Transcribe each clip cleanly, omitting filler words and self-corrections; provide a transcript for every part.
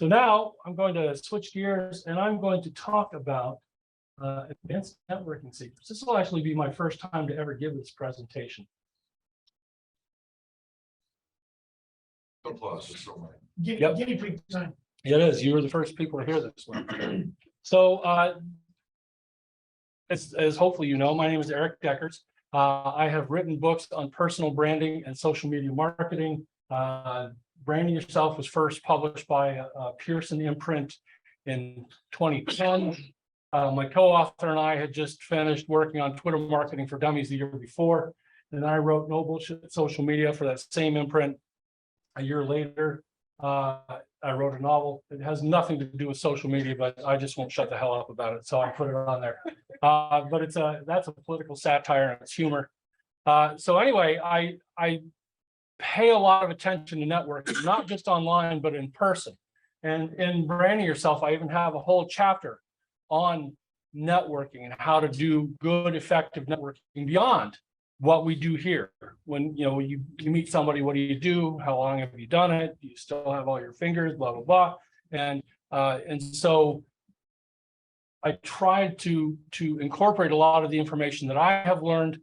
So now I'm going to switch gears and I'm going to talk about advanced networking secrets. This will actually be my first time to ever give this presentation. Applause for someone. Yep. It is. You were the first people to hear this one. So as hopefully you know, my name is Erik Deckers. I have written books on personal branding and social media marketing. Branding Yourself was first published by Pearson imprint in 2010. My co-author and I had just finished working on Twitter marketing for dummies the year before. And I wrote No Bullshit Social Media for that same imprint. A year later, I wrote a novel. It has nothing to do with social media, but I just won't shut the hell up about it. So I put it on there. But that's a political satire and it's humor. So anyway, I pay a lot of attention to networking, not just online, but in person. And in Branding Yourself, I even have a whole chapter on networking and how to do good, effective networking beyond what we do here. When you meet somebody, what do you do? How long have you done it? Do you still have all your fingers? Blah blah blah. And so I tried to incorporate a lot of the information that I have learned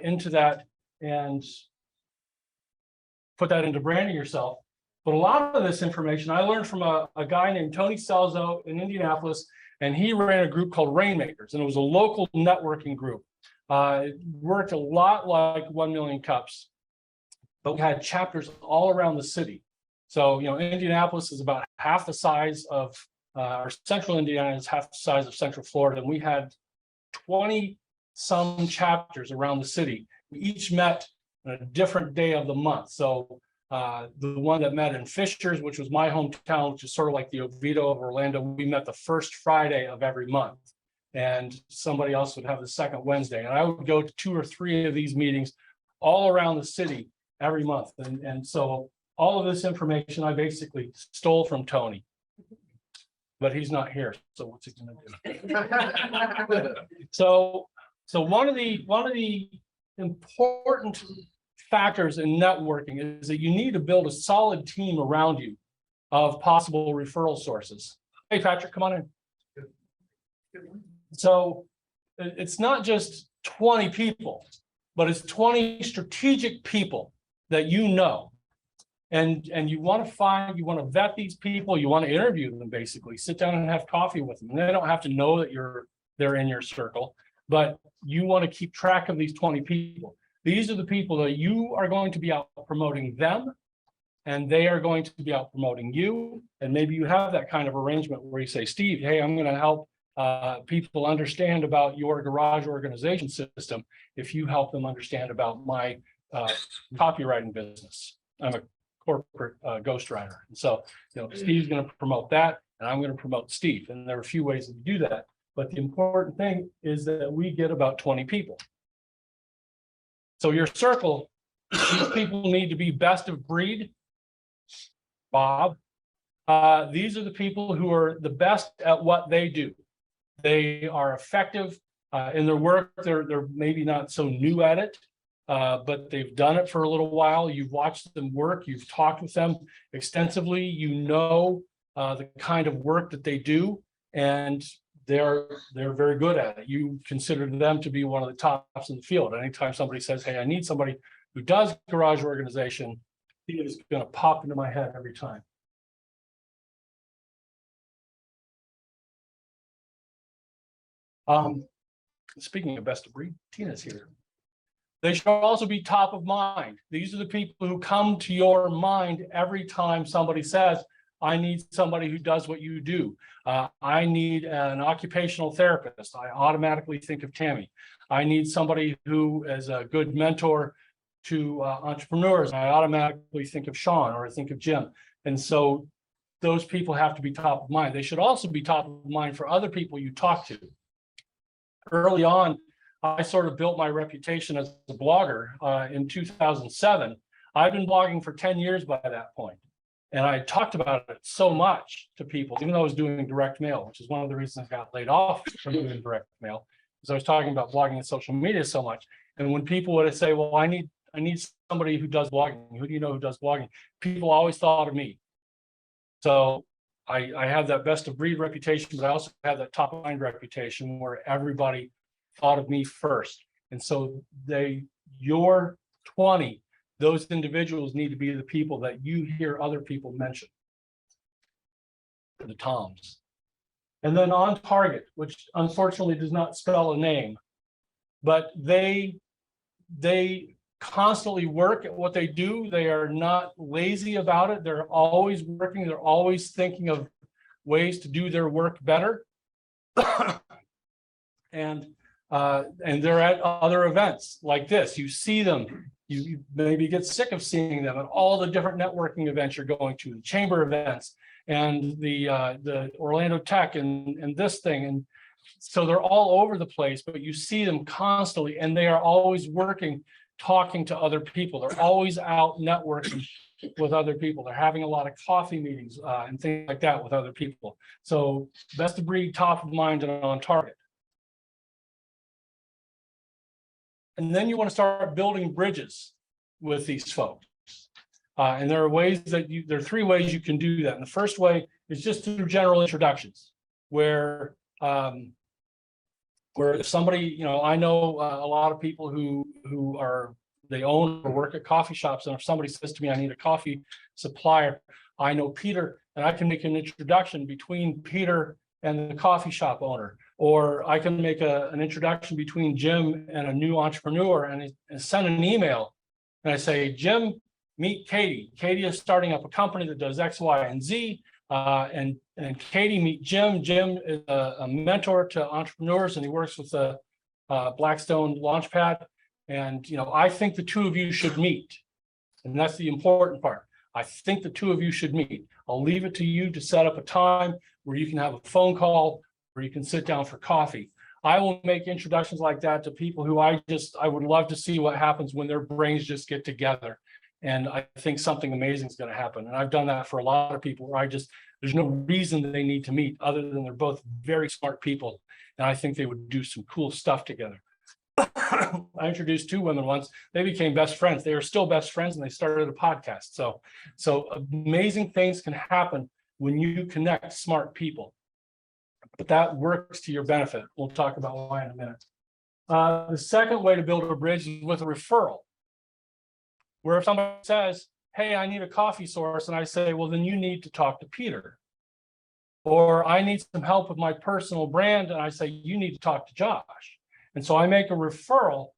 into that and put that into Branding Yourself. But a lot of this information I learned from a guy named Tony Salzo in Indianapolis, and he ran a group called Rainmakers, and it was a local networking group. It worked a lot like 1 Million Cups, but we had chapters all around the city. So, Indianapolis is about half the size of, or central Indiana is half the size of central Florida, and we had 20 some chapters around the city. We each met on a different day of the month. So the one that met in Fishers, which was my hometown, which is sort of like the Oviedo of Orlando, we met the first Friday of every month. And somebody else would have the second Wednesday. And I would go to 2 or 3 of these meetings all around the city every month. And so all of this information I basically stole from Tony. But he's not here. So what's he gonna do? So one of the important factors in networking is that you need to build a solid team around you of possible referral sources. Hey, Patrick, come on in. So it's not just 20 people, but it's 20 strategic people that you know. And you want to vet these people, you want to interview them, basically, sit down and have coffee with them. And they don't have to know that they're in your circle, but you want to keep track of these 20 people. These are the people that you are going to be out promoting them, and they are going to be out promoting you. And maybe you have that kind of arrangement where you say, Steve, hey, I'm going to help people understand about your garage organization system if you help them understand about my copywriting business. I'm a corporate ghostwriter. And so, Steve's going to promote that, and I'm going to promote Steve. And there are a few ways to do that. But the important thing is that we get about 20 people. So your circle, these people need to be best of breed. Bob, these are the people who are the best at what they do. They are effective in their work. They're maybe not so new at it, but they've done it for a little while. You've watched them work. You've talked with them extensively. You know the kind of work that they do, and they're very good at it. You consider them to be one of the tops in the field. Anytime somebody says, hey, I need somebody who does garage organization, it is going to pop into my head every time. Speaking of best of breed, Tina's here. They should also be top of mind. These are the people who come to your mind every time somebody says, I need somebody who does what you do. I need an occupational therapist. I automatically think of Tammy. I need somebody who is a good mentor to entrepreneurs. I automatically think of Sean, or I think of Jim. And so those people have to be top of mind. They should also be top of mind for other people you talk to. Early on, I sort of built my reputation as a blogger in 2007. I've been blogging for 10 years by that point. And I talked about it so much to people, even though I was doing direct mail, which is one of the reasons I got laid off from doing direct mail, because I was talking about blogging and social media so much. And when people would say, well, I need somebody who does blogging. Who do you know who does blogging? People always thought of me. So I have that best of breed reputation, but I also have that top of mind reputation where everybody thought of me first. And so your 20, those individuals need to be the people that you hear other people mention, the Toms. And then on target, which unfortunately does not spell a name, but they constantly work at what they do. They are not lazy about it. They're always working. They're always thinking of ways to do their work better. And they're at other events like this. You see them, you maybe get sick of seeing them at all the different networking events you're going to, the chamber events and the Orlando Tech and this thing. And so they're all over the place, but you see them constantly and they are always working, talking to other people. They're always out networking with other people. They're having a lot of coffee meetings and things like that with other people. So best of breed, top of mind, and on target. And then you want to start building bridges with these folks. And there are ways that there are 3 ways you can do that. And the first way is just through general introductions, where if somebody, I know a lot of people who they own or work at coffee shops. And if somebody says to me, I need a coffee supplier, I know Peter, and I can make an introduction between Peter and the coffee shop owner. Or I can make an introduction between Jim and a new entrepreneur and send an email. And I say, Jim, meet Katie. Katie is starting up a company that does X, Y, and Z. And Katie, meet Jim. Jim is a mentor to entrepreneurs, and he works with the Blackstone Launchpad. And I think the 2 of you should meet. And that's the important part. I think the 2 of you should meet. I'll leave it to you to set up a time where you can have a phone call, where you can sit down for coffee. I will make introductions like that to people who I would love to see what happens when their brains just get together. And I think something amazing is going to happen. And I've done that for a lot of people where there's no reason that they need to meet other than they're both very smart people. And I think they would do some cool stuff together. I introduced 2 women once. They became best friends. They are still best friends, and they started a podcast. So amazing things can happen when you connect smart people. But that works to your benefit. We'll talk about why in a minute. The second way to build a bridge is with a referral, where if somebody says, hey, I need a coffee source, and I say, well, then you need to talk to Peter. Or I need some help with my personal brand, and I say, you need to talk to Josh. And so I make a referral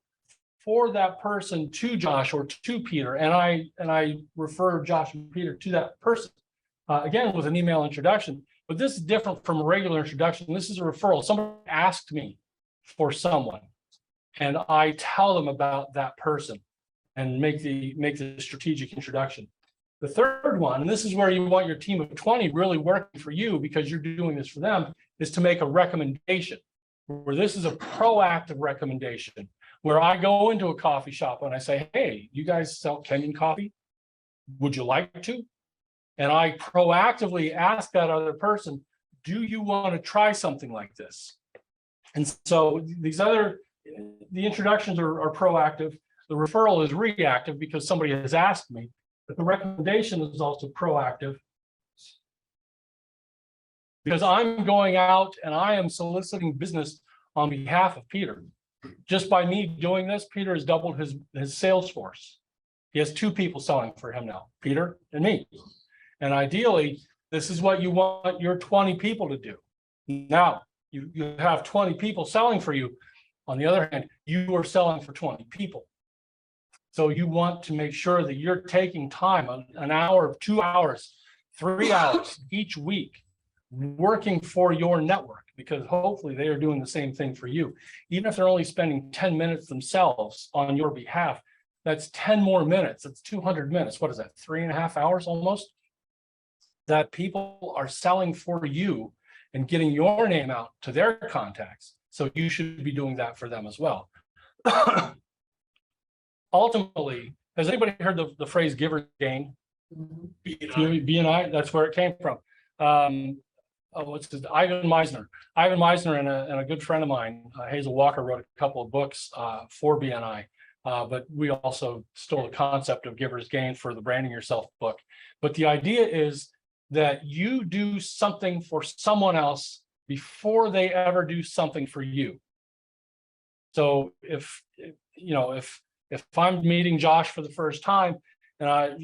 for that person to Josh or to Peter, and I refer Josh and Peter to that person, again, with an email introduction. But this is different from a regular introduction. This is a referral. Somebody asked me for someone, and I tell them about that person and make the strategic introduction. The third one, and this is where you want your team of 20 really working for you because you're doing this for them, is to make a recommendation, where this is a proactive recommendation, where I go into a coffee shop and I say, hey, you guys sell Kenyan coffee? Would you like to? And I proactively ask that other person, do you want to try something like this? And so the introductions are proactive. The referral is reactive because somebody has asked me, but the recommendation is also proactive because I'm going out and I am soliciting business on behalf of Peter. Just by me doing this, Peter has doubled his sales force. He has 2 people selling for him now, Peter and me. And ideally, this is what you want your 20 people to do. Now, you have 20 people selling for you. On the other hand, you are selling for 20 people. So you want to make sure that you're taking time, an hour, 2 hours, 3 hours each week, working for your network, because hopefully they are doing the same thing for you. Even if they're only spending 10 minutes themselves on your behalf, that's 10 more minutes. That's 200 minutes. What is that? 3.5 hours almost? That people are selling for you and getting your name out to their contacts. So you should be doing that for them as well. Ultimately, has anybody heard the phrase giver's gain? B&I, that's where it came from. What's his, Ivan Meisner. Ivan Meisner and a good friend of mine, Hazel Walker, wrote a couple of books for B&I. But we also stole the concept of giver's gain for the Branding Yourself book. But the idea is that you do something for someone else before they ever do something for you. So if I'm meeting Josh for the first time, and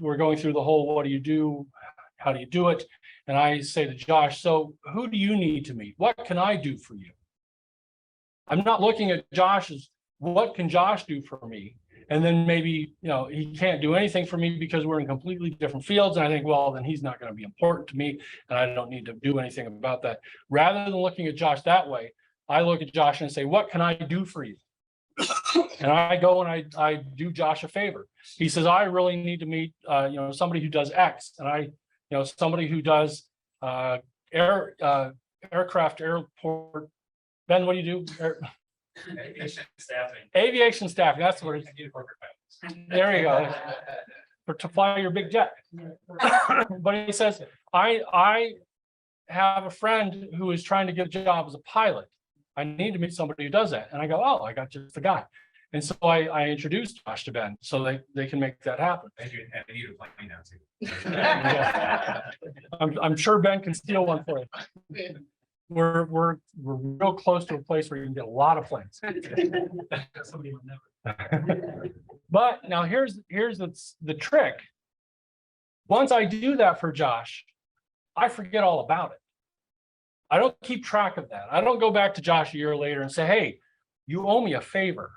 we're going through the whole, what do you do? How do you do it? And I say to Josh, so who do you need to meet? What can I do for you? I'm not looking at Josh as what can Josh do for me? And then maybe, he can't do anything for me because we're in completely different fields. And I think, well, then he's not going to be important to me and I don't need to do anything about that. Rather than looking at Josh that way, I look at Josh and say, what can I do for you? And I go and I do Josh a favor. He says, I really need to meet, somebody who does X. And somebody who does aircraft, airport. Ben, what do you do? Aviation staffing. Aviation staffing, that's what it is. There you go. To fly your big jet. But he says, I have a friend who is trying to get a job as a pilot. I need to meet somebody who does that. And I go, oh, I got just the guy. And so I introduced Josh to Ben so they can make that happen. I'm sure Ben can steal one for you. We're real close to a place where you can get a lot of planes. But now here's the trick. Once I do that for Josh, I forget all about it. I don't keep track of that. I don't go back to Josh a year later and say, hey, you owe me a favor.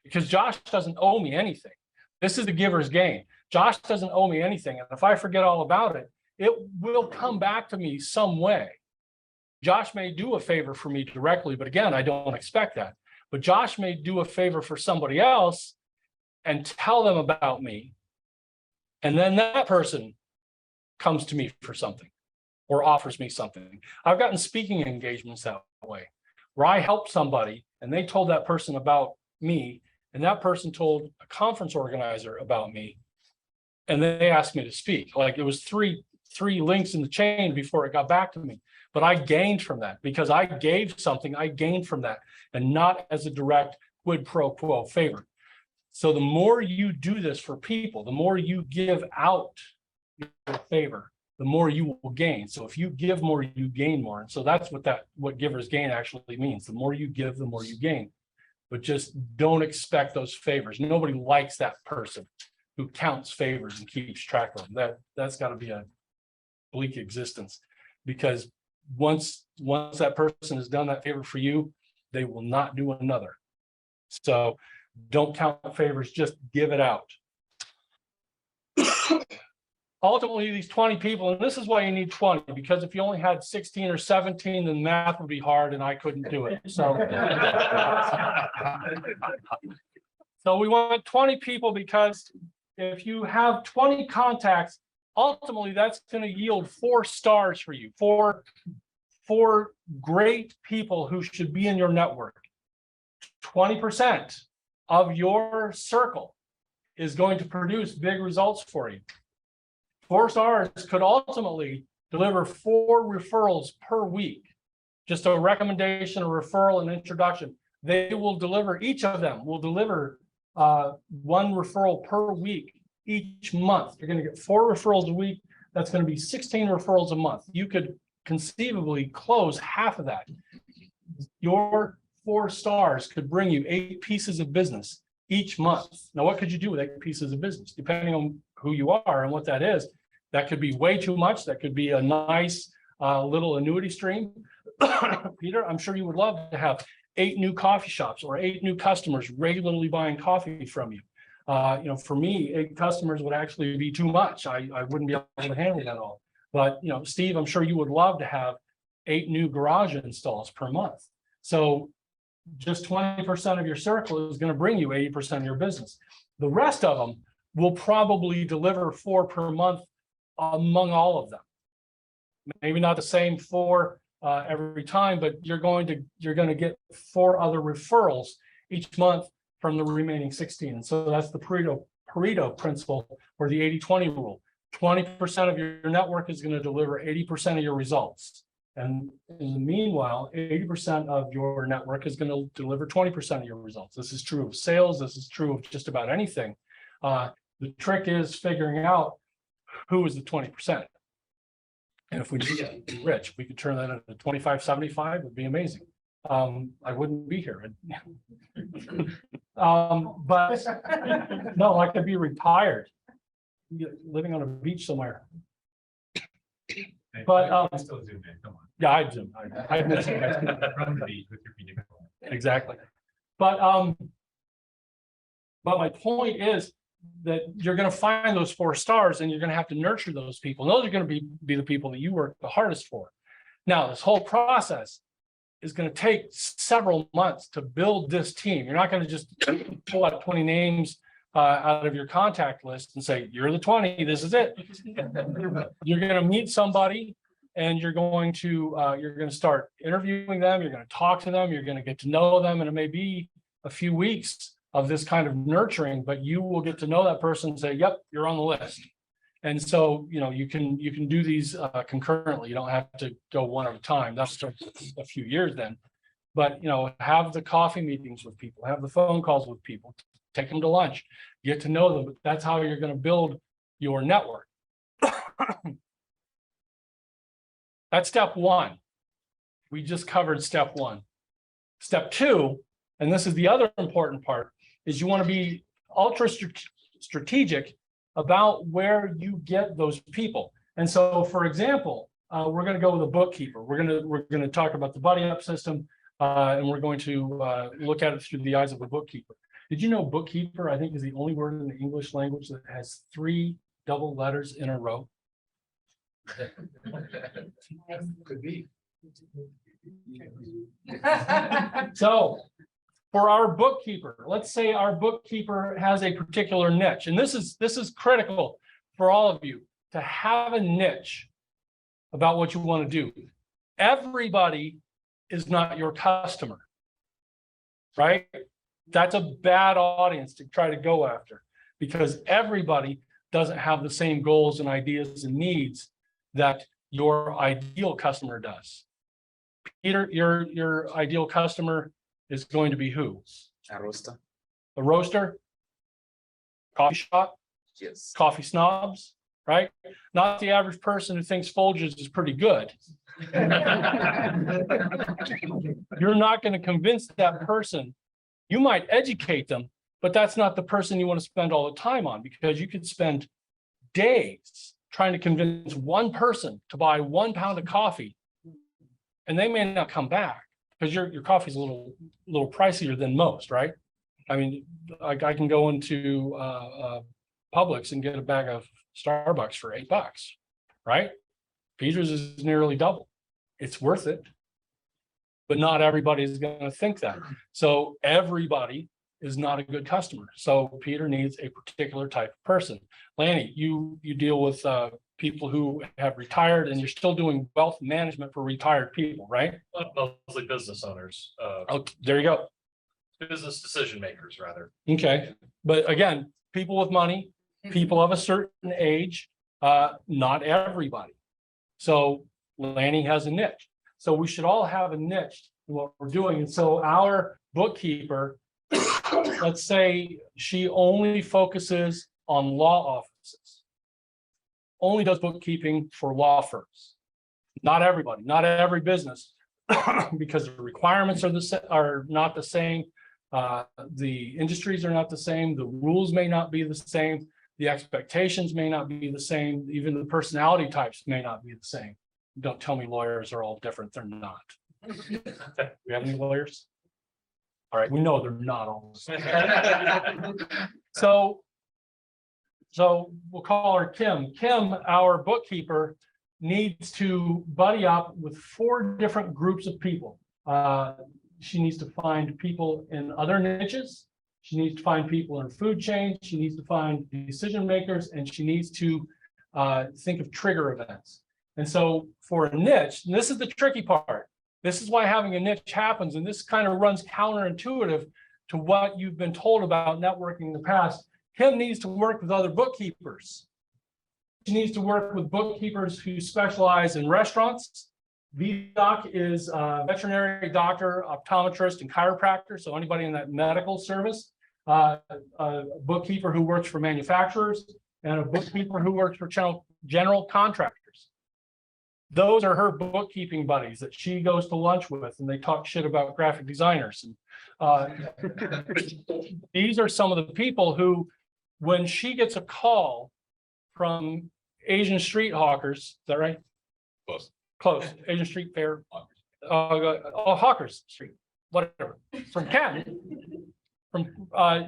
Because Josh doesn't owe me anything. This is the giver's gain. Josh doesn't owe me anything. And if I forget all about it, it will come back to me some way. Josh may do a favor for me directly, but again, I don't expect that. But Josh may do a favor for somebody else and tell them about me. And then that person comes to me for something or offers me something. I've gotten speaking engagements that way, where I helped somebody and they told that person about me, and that person told a conference organizer about me, and they asked me to speak. Like it was three links in the chain before it got back to me. But I gained from that because I gave something, I gained from that, and not as a direct quid pro quo favor. So the more you do this for people, the more you give out your favor, the more you will gain. So if you give more, you gain more. And so that's what giver's gain actually means. The more you give, the more you gain. But just don't expect those favors. Nobody likes that person who counts favors and keeps track of them. That's got to be a bleak existence, because once that person has done that favor for you, they will not do another. So don't count favors, just give it out. Ultimately, these 20 people, and this is why you need 20, because if you only had 16 or 17, then math would be hard and I couldn't do it. So, so we want 20 people, because if you have 20 contacts, ultimately that's going to yield 4 stars for you, four great people who should be in your network. 20% of your circle is going to produce big results for you. 4 stars could ultimately deliver 4 referrals per week. Just a recommendation, a referral, an introduction. They will deliver, each of them will deliver 1 referral per week each month. You're going to get 4 referrals a week. That's going to be 16 referrals a month. You could conceivably close half of that. Your 4 stars could bring you 8 pieces of business each month. Now, what could you do with 8 pieces of business? Depending on who you are and what that is, that could be way too much. That could be a nice little annuity stream. Peter, I'm sure you would love to have 8 new coffee shops or 8 new customers regularly buying coffee from you. For me, 8 customers would actually be too much. I wouldn't be able to handle that all. But, Steve, I'm sure you would love to have 8 new garage installs per month. So just 20% of your circle is going to bring you 80% of your business. The rest of them will probably deliver 4 per month among all of them. Maybe not the same 4 every time, but you're going to get 4 other referrals each month from the remaining 16. And so that's the Pareto principle, or the 80-20 rule. 20% of your network is going to deliver 80% of your results. And in the meanwhile, 80% of your network is going to deliver 20% of your results. This is true of sales. This is true of just about anything. The trick is figuring out who is the 20%? And if we did get rich, if we could turn that into 25-75, it would be amazing. I wouldn't be here. But no, I could be retired, living on a beach somewhere. But Still zoom in, come on. yeah, I'd zoom. I'd miss it. From the beach with your feet together. Exactly. But my point is that you're going to find those 4 stars and you're going to have to nurture those people. And those are going to be the people that you work the hardest for. Now, this whole process is going to take several months to build this team. You're not going to just pull out 20 names out of your contact list and say, you're the 20, this is it. You're going to meet somebody and you're going to start interviewing them. You're going to talk to them. You're going to get to know them. And it may be a few weeks of this kind of nurturing, but you will get to know that person and say, yep, you're on the list. And so, you can do these concurrently. You don't have to go one at a time. That's a few years then. But, have the coffee meetings with people, have the phone calls with people, take them to lunch, get to know them. That's how you're going to build your network. That's step 1. We just covered step 1. Step 2, and this is the other important part, is you want to be ultra strategic about where you get those people. And so, for example, we're going to go with a bookkeeper. We're going to talk about the buddy up system, and we're going to look at it through the eyes of a bookkeeper. Did you know bookkeeper, I think, is the only word in the English language that has 3 double letters in a row? Could be. So for our bookkeeper, let's say our bookkeeper has a particular niche, and this is critical for all of you to have a niche about what you want to do. Everybody is not your customer, right? That's a bad audience to try to go after, because everybody doesn't have the same goals and ideas and needs that your ideal customer does. Peter, your ideal customer is going to be who? A roaster. A roaster? Coffee shop? Yes. Coffee snobs, right? Not the average person who thinks Folgers is pretty good. You're not going to convince that person. You might educate them, but that's not the person you want to spend all the time on, because you could spend days trying to convince one person to buy 1 pound of coffee, and they may not come back because your coffee's a little pricier than most, right? I mean, I can go into Publix and get a bag of Starbucks for $8, right? Peter's is nearly double. It's worth it, but not everybody is going to think that. So everybody is not a good customer. So Peter needs a particular type of person. Lanny, you deal with people who have retired, and you're still doing wealth management for retired people, right? Mostly business owners, Oh, there you go. business decision makers, rather. Okay, but again, people with money, people of a certain age, not everybody. So Lanny has a niche. So we should all have a niche in what we're doing. And so our bookkeeper, let's say she only focuses on law offices, only does bookkeeping for law firms. Not everybody, not every business, because the requirements are not the same. The industries are not the same. The rules may not be the same. The expectations may not be the same. Even the personality types may not be the same. Don't tell me lawyers are all different. They're not. We have any lawyers? All right, we know they're not all the same. So we'll call her Kim. Kim, our bookkeeper, needs to buddy up with 4 different groups of people. She needs to find people in other niches. She needs to find people in her food chain. She needs to find decision makers, and she needs to think of trigger events. And so for a niche, and this is the tricky part. This is why having a niche happens, and this kind of runs counterintuitive to what you've been told about networking in the past. Kim needs to work with other bookkeepers. She needs to work with bookkeepers who specialize in restaurants. VDoc is a veterinary doctor, optometrist, and chiropractor. So anybody in that medical service, a bookkeeper who works for manufacturers, and a bookkeeper who works for general contractors. Those are her bookkeeping buddies that she goes to lunch with, and they talk shit about graphic designers. And these are some of the people who, when she gets a call from Asian street hawkers, is that right? Close. Asian street fair. Hawkers Street, whatever. From Ken, from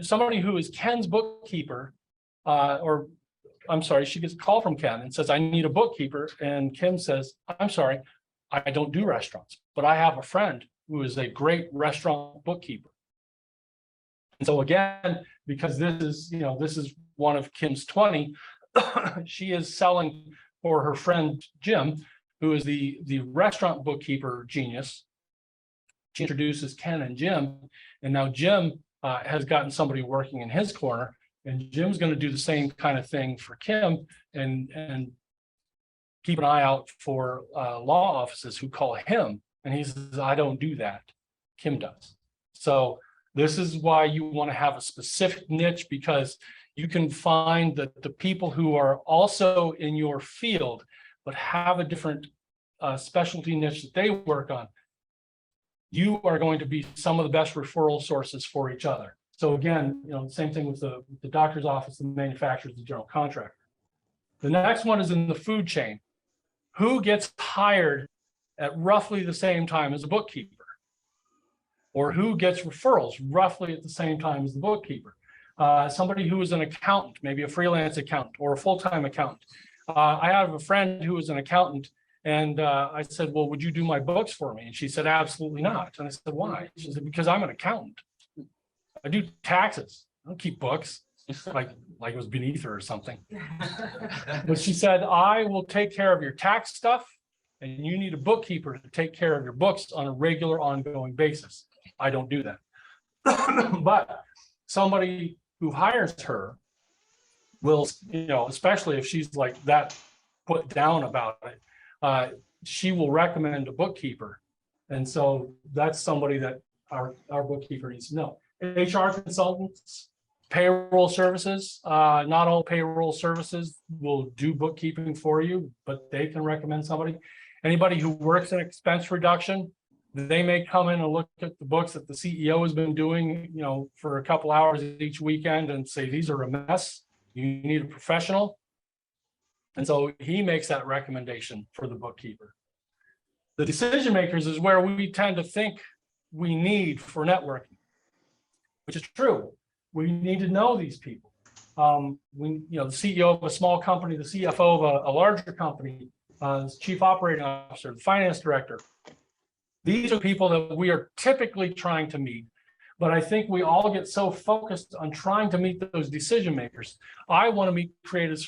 somebody who is Ken's bookkeeper, or I'm sorry, she gets a call from Ken and says, I need a bookkeeper. And Kim says, I'm sorry, I don't do restaurants, but I have a friend who is a great restaurant bookkeeper. And so again, because this is one of Kim's 20, she is selling for her friend Jim, who is the restaurant bookkeeper genius. She introduces Ken and Jim, and now Jim has gotten somebody working in his corner. And Jim's going to do the same kind of thing for Kim and keep an eye out for law offices who call him. And he says, I don't do that. Kim does. So this is why you want to have a specific niche, because you can find that the people who are also in your field, but have a different specialty niche that they work on, you are going to be some of the best referral sources for each other. So again, the same thing with the doctor's office, the manufacturers, the general contractor. The next one is in the food chain. Who gets hired at roughly the same time as a bookkeeper? Or who gets referrals roughly at the same time as the bookkeeper? Somebody who is an accountant, maybe a freelance accountant or a full-time accountant. I have a friend who is an accountant, and I said, well, would you do my books for me? And she said, absolutely not. And I said, why? She said, because I'm an accountant. I do taxes. I don't keep books, like it was beneath her or something. But she said, I will take care of your tax stuff, and you need a bookkeeper to take care of your books on a regular, ongoing basis. I don't do that. But somebody who hires her will, especially if she's like that put down about it, she will recommend a bookkeeper. And so that's somebody that our bookkeeper needs to know. HR consultants, payroll services, not all payroll services will do bookkeeping for you, but they can recommend somebody. Anybody who works in expense reduction, they may come in and look at the books that the CEO has been doing, for a couple hours each weekend and say, these are a mess. You need a professional. And so he makes that recommendation for the bookkeeper. The decision makers is where we tend to think we need for networking, which is true. We need to know these people. The CEO of a small company, the CFO of a larger company, chief operating officer, the finance director. These are people that we are typically trying to meet, but I think we all get so focused on trying to meet those decision makers. I want to meet creative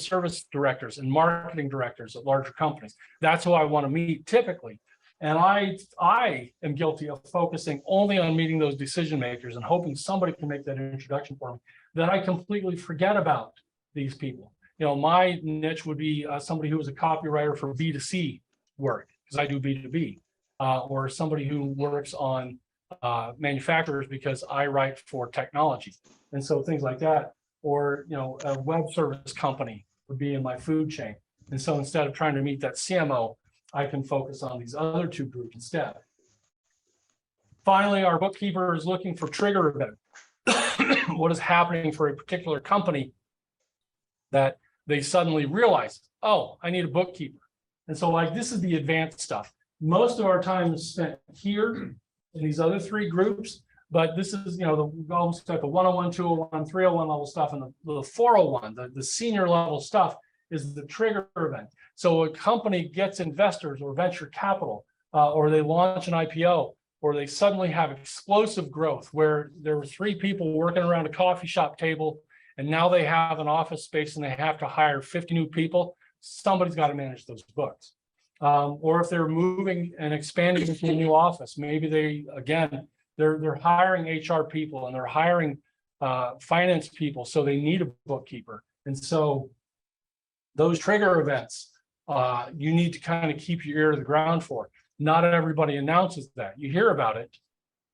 service directors and marketing directors at larger companies. That's who I want to meet typically. And I am guilty of focusing only on meeting those decision makers and hoping somebody can make that introduction for me, that I completely forget about these people. My niche would be somebody who is a copywriter for B2C work, because I do B2B, or somebody who works on manufacturers because I write for technology. And so things like that, or, a web service company would be in my food chain. And so instead of trying to meet that CMO, I can focus on these other two groups instead. Finally, our bookkeeper is looking for trigger event. What is happening for a particular company that they suddenly realize, oh, I need a bookkeeper. And so this is the advanced stuff. Most of our time is spent here in these other three groups, but this is, we've almost got the 101, 201, 301 level stuff, and the 401, the senior level stuff is the trigger event. So a company gets investors or venture capital, or they launch an IPO, or they suddenly have explosive growth where there were three people working around a coffee shop table, and now they have an office space and they have to hire 50 new people. Somebody's got to manage those books. Or if they're moving and expanding into a new office, maybe they're hiring HR people and they're hiring finance people, so they need a bookkeeper. And so those trigger events, you need to kind of keep your ear to the ground for. Not everybody announces that. You hear about it.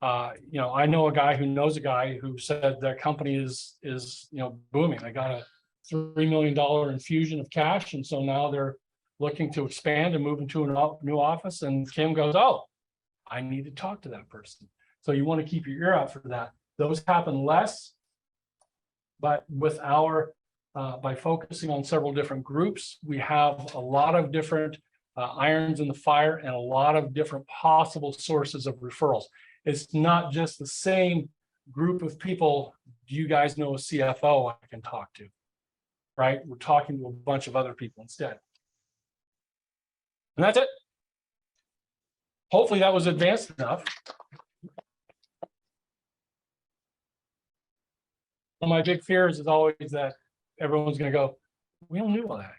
I know a guy who knows a guy who said their company is booming. They got a $3 million infusion of cash. And so now they're looking to expand and move into a new office. And Kim goes, oh, I need to talk to that person. So you want to keep your ear out for that. Those happen less. But with our, by focusing on several different groups, we have a lot of different irons in the fire and a lot of different possible sources of referrals. It's not just the same group of people. Do you guys know a CFO I can talk to? Right? We're talking to a bunch of other people instead. And that's it. Hopefully that was advanced enough. One of my big fears is always that everyone's going to go, we don't knew all that.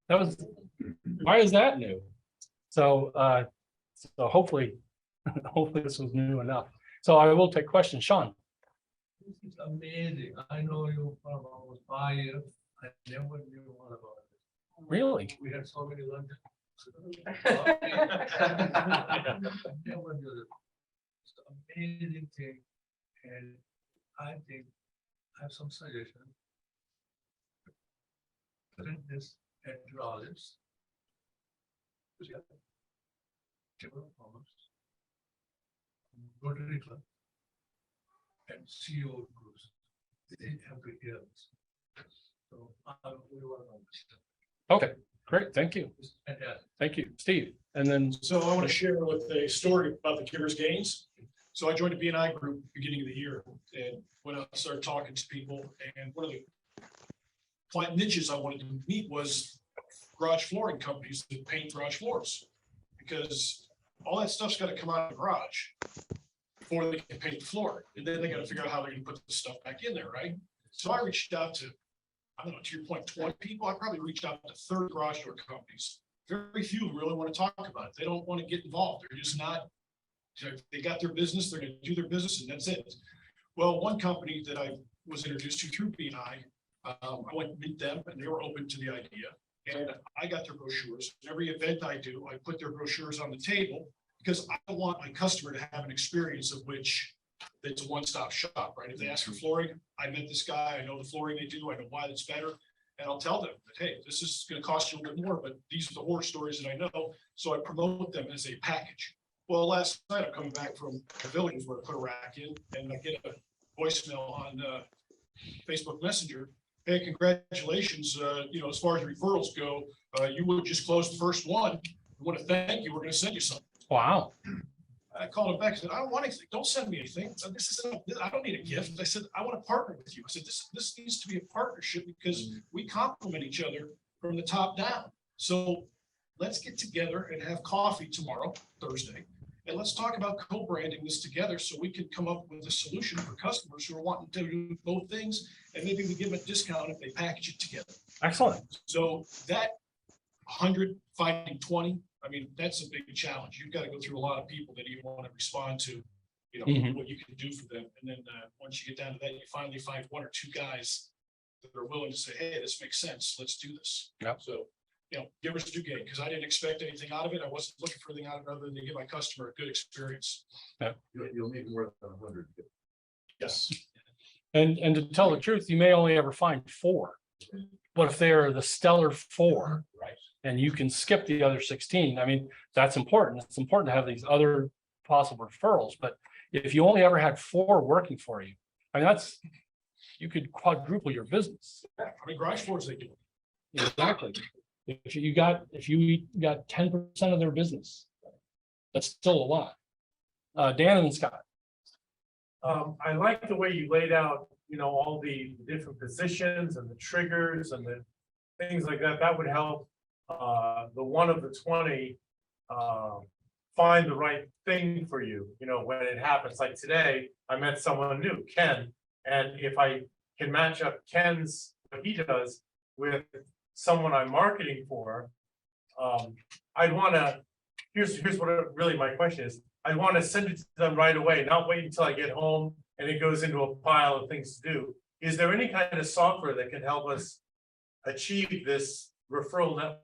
That was, why is that new? So, so hopefully this was new enough. So I will take questions. Sean. This is amazing. I know you for almost 5 years. I never knew all about it. Really? We had so many lunches. I never knew it. It's an amazing thing. And I think I have some suggestion. Print this at your office. Chamber of Commerce, Rotary Club, and CEO groups. They have to hear this. So we want to know this. Okay, great. Thank you. It's fantastic. Thank you, Steve. And then, So I want to share with a story about the Givers Gains. So I joined a B&I group beginning of the year and went out and started talking to people. And one of the client niches I wanted to meet was garage flooring companies that paint garage floors. Because all that stuff's got to come out of the garage before they can paint the floor. And then they got to figure out how they're going to put the stuff back in there, right? So I reached out to, I don't know, to your point, 20 people. I probably reached out to 30 garage door companies. Very few really want to talk about it. They don't want to get involved. They're just not, they got their business, they're going to do their business, and that's it. Well, one company that I was introduced to through B&I, I went to meet them and they were open to the idea. And I got their brochures. Every event I do, I put their brochures on the table because I want my customer to have an experience of which it's a one-stop shop, right? If they ask for flooring, I met this guy, I know the flooring they do, I know why that's better. And I'll tell them that, hey, this is going to cost you a little bit more, but these are the horror stories that I know. So I promote them as a package. Well, last night I'm coming back from Pavilions where I put a rack in and I get a voicemail on Facebook Messenger. Hey, congratulations. As far as referrals go, you would just close the first one. We want to thank you. We're going to send you something. wow. I called him back and said, I don't want anything. Don't send me anything. I don't need a gift. I said, I want to partner with you. I said, this needs to be a partnership because we complement each other from the top down. So let's get together and have coffee tomorrow, Thursday. And let's talk about co-branding this together so we can come up with a solution for customers who are wanting to do both things. And maybe we give them a discount if they package it together. Excellent. So that 100 finding 20, I mean, that's a big challenge. You've got to go through a lot of people that you want to respond to, what you can do for them. And then once you get down to that, you finally find one or two guys that are willing to say, hey, this makes sense. Let's do this. Yep. So, givers do gain because I didn't expect anything out of it. I wasn't looking for anything out of it other than to give my customer a good experience. You'll need more than 100. Yes. And to tell the truth, you may only ever find 4. But if they're the stellar 4, Right. and you can skip the other 16, I mean, that's important. It's important to have these other possible referrals. But if you only ever had 4 working for you, I mean, you could quadruple your business. I mean, garage floors, they do. Exactly. If you got 10% of their business, that's still a lot. Dan and Scott. I like the way you laid out, all the different positions and the triggers and the things like that. That would help the one of the 20 find the right thing for you, when it happens. Like today, I met someone new, Ken, and if I can match up Ken's, what he does with someone I'm marketing for, I'd want to, here's what really my question is. I want to send it to them right away, not wait until I get home and it goes into a pile of things to do. Is there any kind of software that can help us achieve this referral network?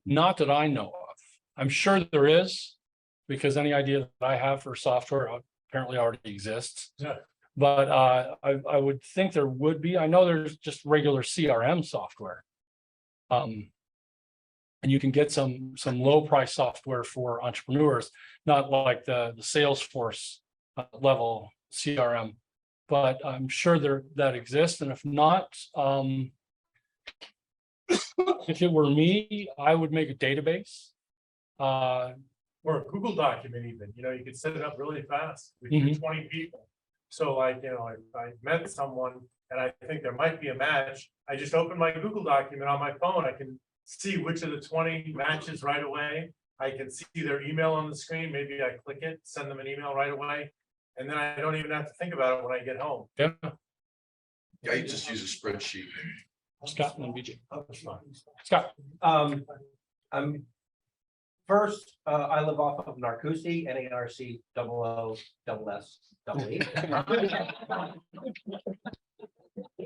Not that I know of. I'm sure there is, because any idea that I have for software apparently already exists. Yeah. But I would think there would be. I know there's just regular CRM software. And you can get some low price software for entrepreneurs, not like the Salesforce level CRM. But I'm sure that exists. And if not, if it were me, I would make a database. Or a Google document even, you could set it up really fast with your 20 people. So like, if I met someone and I think there might be a match, I just open my Google document on my phone. I can see which of the 20 matches right away. I can see their email on the screen. Maybe I click it, send them an email right away. And then I don't even have to think about it when I get home. Yeah. Yeah, you just use a spreadsheet. Scott and then BJ. Scott. First, I live off of Narcoossee, NARC00SS.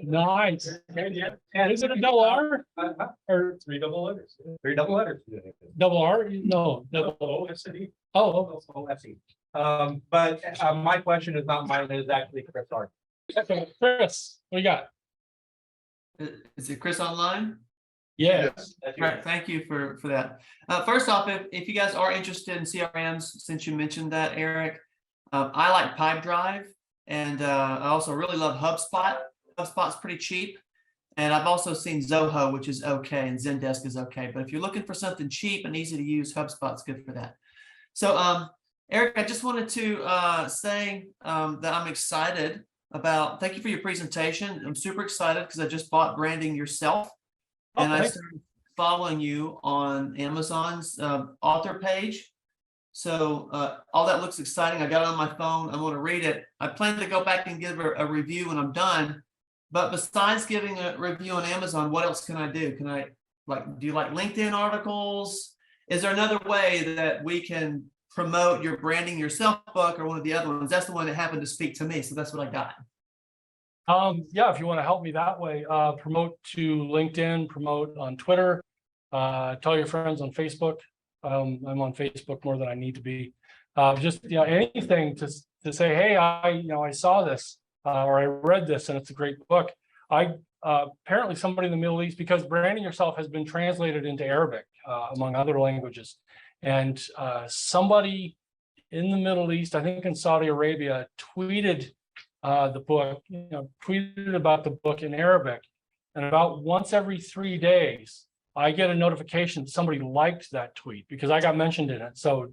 Nice. And is it a double R or Three double letters. 3 double letters. double R? No. Double Oh, OFC. But my question is not mine, it is actually Chris Hart. okay. Chris, what do you got? Is it Chris online? Yeah. That's All your- right, thank you for that. First off, if you guys are interested in CRMs, since you mentioned that, Eric, I like Pipedrive, and I also really love HubSpot. HubSpot's pretty cheap, and I've also seen Zoho, which is okay, and Zendesk is okay. But if you're looking for something cheap and easy to use, HubSpot's good for that. So, Eric, I just wanted to say that I'm excited about. Thank you for your presentation. I'm super excited because I just bought Branding Yourself. And I started following you on Amazon's author page. So all that looks exciting. I got it on my phone. I'm going to read it. I plan to go back and give a review when I'm done. But besides giving a review on Amazon, what else can I do? Can I do you like LinkedIn articles? Is there another way that we can promote your Branding Yourself book or one of the other ones? That's the one that happened to speak to me. So that's what I got. Yeah, if you want to help me that way, promote to LinkedIn, promote on Twitter, tell your friends on Facebook. I'm on Facebook more than I need to be. Just anything to say, hey, I saw this or I read this and it's a great book. Apparently somebody in the Middle East, because Branding Yourself has been translated into Arabic among other languages, and somebody in the Middle East, I think in Saudi Arabia, tweeted the book, tweeted about the book in Arabic, and about once every 3 days, I get a notification that somebody liked that tweet because I got mentioned in it. So,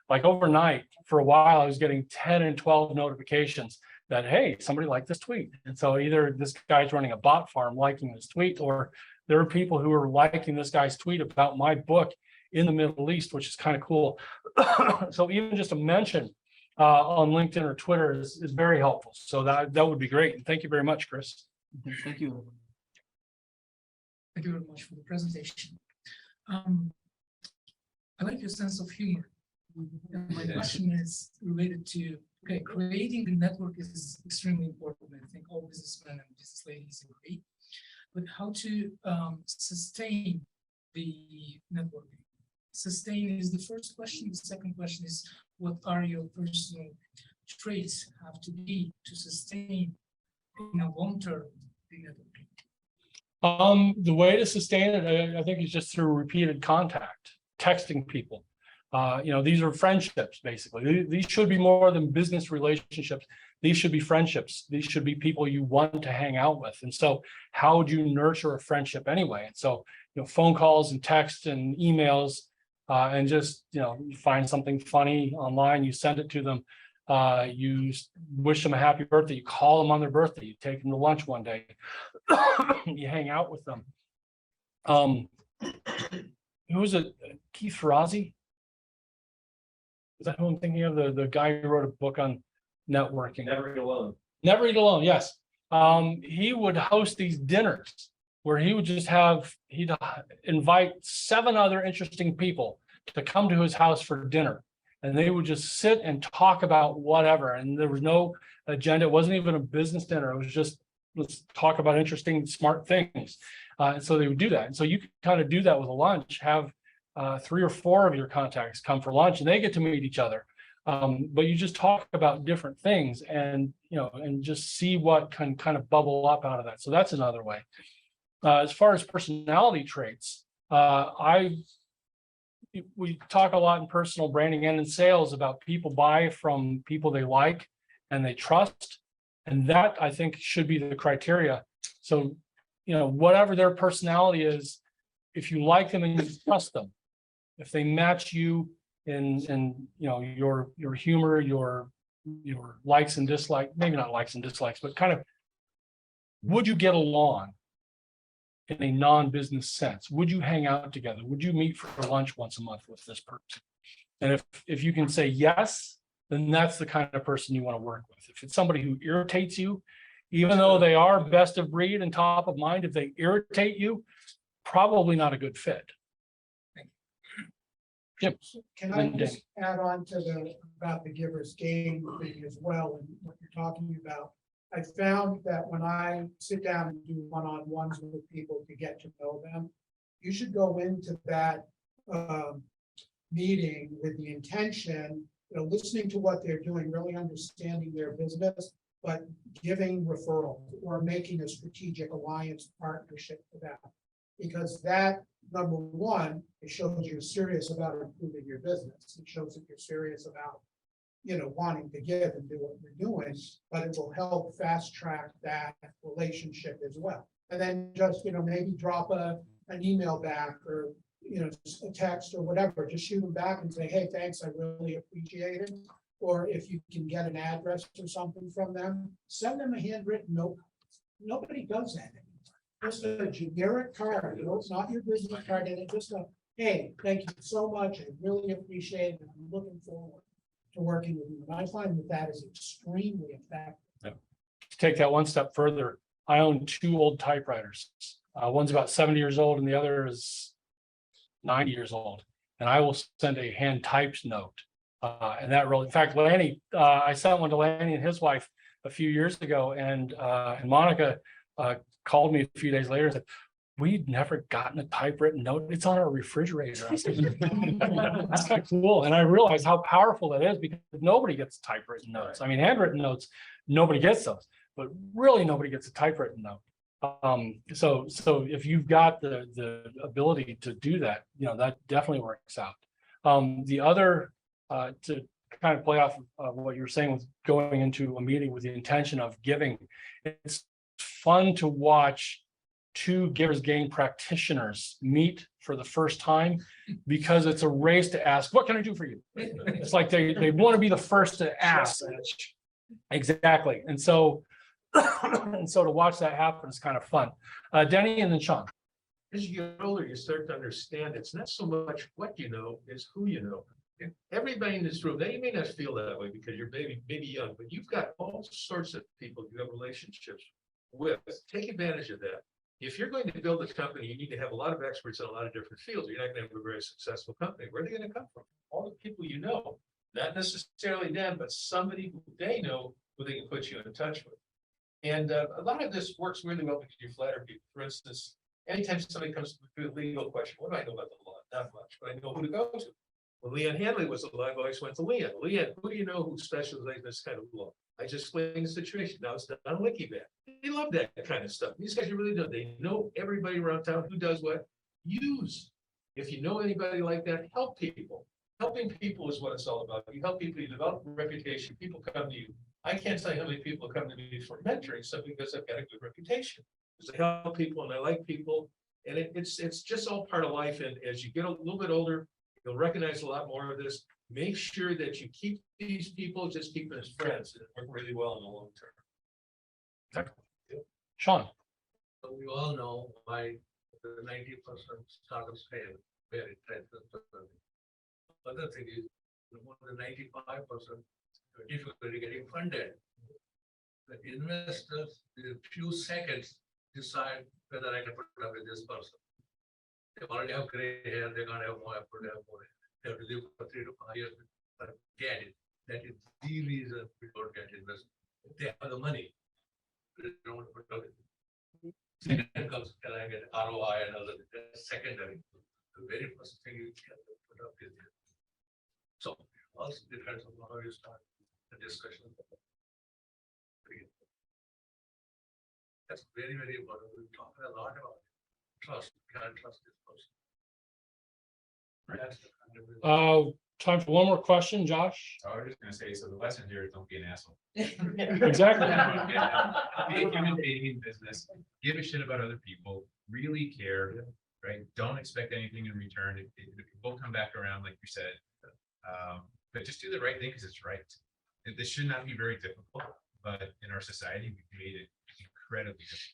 like overnight for a while, I was getting 10 and 12 notifications that, hey, somebody liked this tweet. And so either this guy's running a bot farm liking this tweet, or there are people who are liking this guy's tweet about my book in the Middle East, which is kind of cool. So even just a mention on LinkedIn or Twitter is very helpful. So that would be great. And thank you very much, Chris. Thank you. Thank you very much for the presentation. I like your sense of humor. And my question is related to, creating the network is extremely important. I think all businessmen and business ladies agree. But how to sustain the networking? Sustain is the first question. The second question is, what are your personal traits have to be to sustain in a long term the networking? The way to sustain it, I think, is just through repeated contact, texting people. These are friendships, basically. These should be more than business relationships. These should be friendships. These should be people you want to hang out with. And so how would you nurture a friendship anyway? And so, phone calls and texts and emails, and just, you find something funny online, you send it to them. You wish them a happy birthday, you call them on their birthday, you take them to lunch one day, you hang out with them. Who was it? Keith Ferrazzi? Is that who I'm thinking of? The guy who wrote a book on networking. Never Eat Alone. Never Eat Alone, yes. He would host these dinners where he'd invite 7 other interesting people to come to his house for dinner. And they would just sit and talk about whatever. And there was no agenda. It wasn't even a business dinner. It was just, let's talk about interesting, smart things. And so they would do that. And so you could kind of do that with a lunch, have 3 or 4 of your contacts come for lunch and they get to meet each other. But you just talk about different things and, and just see what can kind of bubble up out of that. So that's another way. As far as personality traits, we talk a lot in personal branding and in sales about people buy from people they like and they trust. And that, I think, should be the criteria. So, whatever their personality is, if you like them and you trust them, if they match you in your humor, your likes and dislikes, maybe not likes and dislikes, but kind of, would you get along in a non-business sense? Would you hang out together? Would you meet for lunch once a month with this person? And if you can say yes, then that's the kind of person you want to work with. If it's somebody who irritates you, even though they are best of breed and top of mind, if they irritate you, probably not a good fit. Jim. Can I just add on to about the giver's gain thing as well, and what you're talking about? I found that when I sit down and do one-on-ones with people to get to know them, you should go into that meeting with the intention, listening to what they're doing, really understanding their business, but giving referrals or making a strategic alliance partnership for that. Because that, number one, it shows you're serious about improving your business. It shows that you're serious about, wanting to give and do what you're doing, but it will help fast track that relationship as well. And then just, maybe drop an email back or, a text or whatever, just shoot them back and say, hey, thanks, I really appreciate it. Or if you can get an address or something from them, send them a handwritten note. Nobody does that anymore. Just a generic card, it's not your business card, and it's just a, hey, thank you so much, I really appreciate it, and I'm looking forward to working with you. And I find that is extremely effective. To take that one step further, I own 2 old typewriters. One's about 70 years old and the other is 90 years old. And I will send a hand typed note. And that really, in fact, Lanny, I sent one to Lanny and his wife a few years ago, and Monica called me a few days later and said, we'd never gotten a typewritten note. It's on our refrigerator. I said, that's kind of cool. And I realized how powerful that is, because nobody gets typewritten notes. I mean, handwritten notes, nobody gets those, but really nobody gets a typewritten note. So if you've got the ability to do that, that definitely works out. The other, to kind of play off of what you were saying with going into a meeting with the intention of giving, it's fun to watch 2 giver's gain practitioners meet for the first time, because it's a race to ask, what can I do for you? It's like they want to be the first to ask. Exactly. And so to watch that happen is kind of fun. Denny and then Sean. As you get older, you start to understand it's not so much what you know, it's who you know. And everybody in this room, they may not feel that way because you're maybe young, but you've got all sorts of people you have relationships with. Take advantage of that. If you're going to build a company, you need to have a lot of experts in a lot of different fields. You're not going to have a very successful company. Where are they going to come from? All the people you know, not necessarily them, but somebody who they know who they can put you in touch with. And a lot of this works really well because you flatter people. For instance, anytime somebody comes to a legal question, what do I know about the law? Not much, but I know who to go to. When Leanne Hanley was alive, I always went to Leanne. Leanne, who do you know who specializes in this kind of law? I just explained the situation. Now it's done on WikiBat. They love that kind of stuff. These guys are really good. They know everybody around town who does what. Use. If you know anybody like that, help people. Helping people is what it's all about. You help people, you develop a reputation. People come to you. I can't tell you how many people come to me for mentoring simply because I've got a good reputation. Because I help people and I like people. And it's just all part of life. And as you get a little bit older, you'll recognize a lot more of this. Make sure that you keep these people, just keep them as friends, and work really well in the long term. Sean. So we all know why the 90% startups fail, where it tries to. Other thing is, more than 95% difficulty getting funded. The investors, in a few seconds, decide whether I can put up with this person. They already have gray hair, they can't have more, they have more. They have to live for 3 to 5 years, but get it. That is the reason we don't get investment. They have the money. They don't want to put up with it. Second comes, can I get ROI and other, secondary. The very first thing you can put up is it. So also depends on how you start the discussion. That's very, very important. We're talking a lot about trust, can't trust this person. That's the kind of- Time for one more question, Josh. I was just gonna say, so the lesson here is don't be an asshole. Exactly. Be a human being in business, give a shit about other people, really care, right? Don't expect anything in return. It will come back around, like you said. But just do the right thing because it's right. This should not be very difficult, but in our society, we've made it incredibly difficult.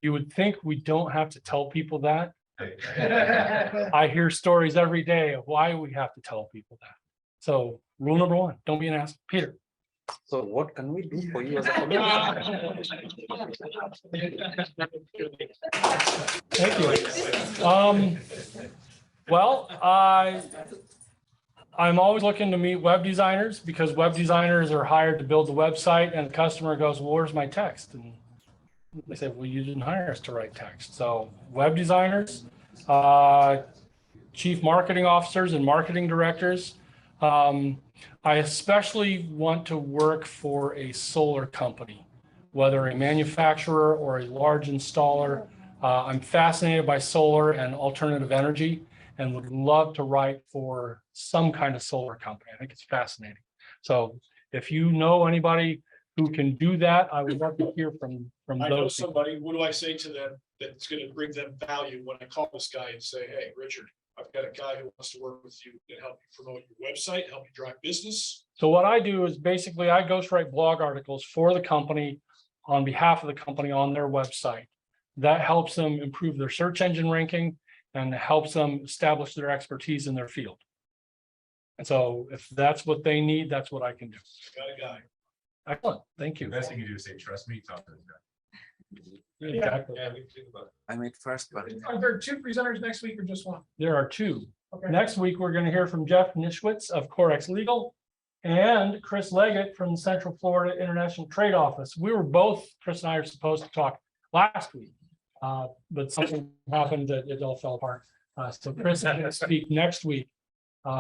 You would think we don't have to tell people that. I hear stories every day of why we have to tell people that. So rule number one, don't be an ass. Peter. So what can we do for you as a Thank you. Well, I'm always looking to meet web designers because web designers are hired to build the website and the customer goes, well, where's my text? And they say, well, you didn't hire us to write text. So web designers, chief marketing officers and marketing directors. I especially want to work for a solar company, whether a manufacturer or a large installer. I'm fascinated by solar and alternative energy and would love to write for some kind of solar company. I think it's fascinating. So if you know anybody who can do that, I would love to hear from I know those people. somebody, what do I say to them that's gonna bring them value when I call this guy and say, hey, Richard, I've got a guy who wants to work with you and help you promote your website, help you drive business. So what I do is basically I ghostwrite blog articles for the company on behalf of the company on their website. That helps them improve their search engine ranking and helps them establish their expertise in their field. And so if that's what they need, that's what I can do. Got a guy. Excellent, thank The you. best thing you do is say, trust me, talk to this guy. Exactly. Yeah, we can think about it. I mean, first, but Are there two presenters next week or just one? There are two. Okay. Next week, we're going to hear from Jeff Nischwitz of Corex Legal and Chris Leggett from the Central Florida International Trade Office. We were both, Chris and I are supposed to talk last week, but something happened that it all fell apart. So Chris is going to speak next week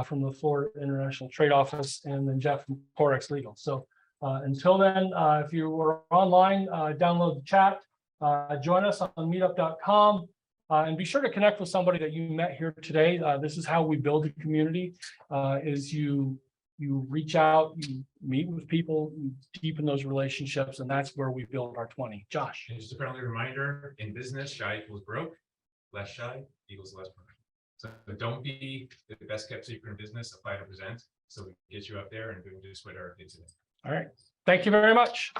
from the Florida International Trade Office, and then Jeff from Corex Legal. So until then, if you were online, download the chat, join us on meetup.com. And be sure to connect with somebody that you met here today. This is how we build a community, is you reach out, you meet with people, you deepen those relationships, and that's where we build our 20. Josh. And just a friendly reminder, in business, shy equals broke, less shy equals less broke. So don't be the best kept secret in business, apply to present, so we can get you up there and do just what Erik did today. All right. Thank you very much.